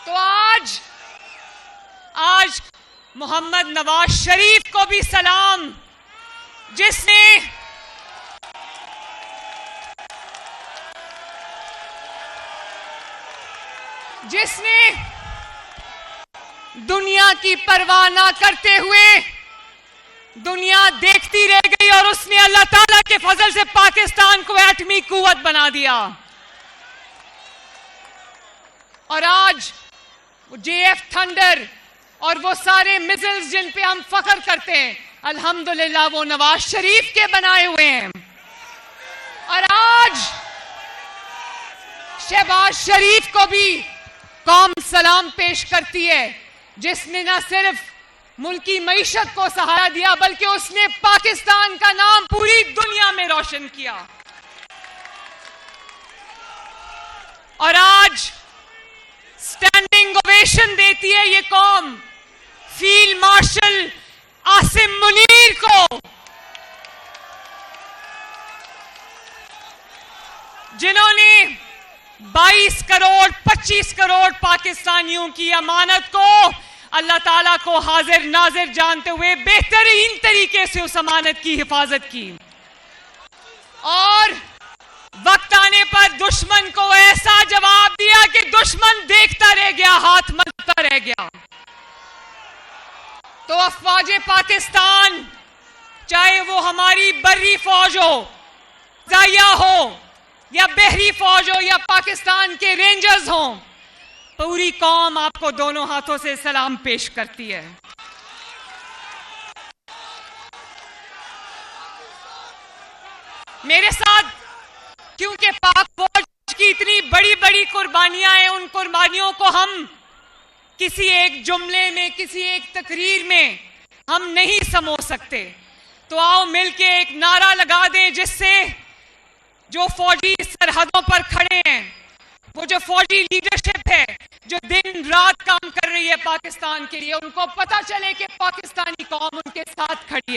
तो आज मोहम्मद नवाज शरीफ को भी सलाम, जिसने दुनिया की परवाह ना करते हुए दुनिया देखती रह गई और उसने अल्लाह ताला के फजल से पाकिस्तान को एटमी कुव्वत बना दिया। और आज वो JF थंडर और वो सारे मिसाइल्स जिन पे हम फख्र करते हैं, अल्हम्दुलिल्लाह वो नवाज शरीफ के बनाए हुए हैं। और आज शहबाज शरीफ को भी कौम सलाम पेश करती है, जिसने न सिर्फ मुल्की मईशत को सहारा दिया बल्कि उसने पाकिस्तान का नाम पूरी दुनिया में रोशन किया। और आज स्टैंडिंग ओवेशन देती है ये कौम फील्ड मार्शल आसिम मुनीर को, जिन्होंने 22 करोड़ 25 करोड़ पाकिस्तानियों की अमानत को अल्लाह ताला को हाजिर नाजिर जानते हुए बेहतरीन तरीके से उस अमानत की हिफाजत की और वक्त आने पर दुश्मन को ऐसा जवाब दिया कि दुश्मन देखता रह गया, हाथ मलता रह गया। तो अफवाज पाकिस्तान, चाहे वो हमारी बर्री फौज हो, जाया हो या बहरी फौज हो या पाकिस्तान के रेंजर्स हो, पूरी कौम आपको दोनों हाथों से सलाम पेश करती है। मेरे साथ क्योंकि पाक फौज की इतनी बड़ी बड़ी कुर्बानियां हैं, उन कुर्बानियों को हम किसी एक जुमले में, किसी एक तकरीर में हम नहीं समो सकते। तो आओ मिलके एक नारा लगा दें, जिससे जो फौजी सरहदों पर खड़े हैं, वो जो फौजी लीडरशिप है जो दिन रात काम कर रही है पाकिस्तान के लिए, उनको पता चले कि पाकिस्तानी कौम उनके साथ खड़ी है।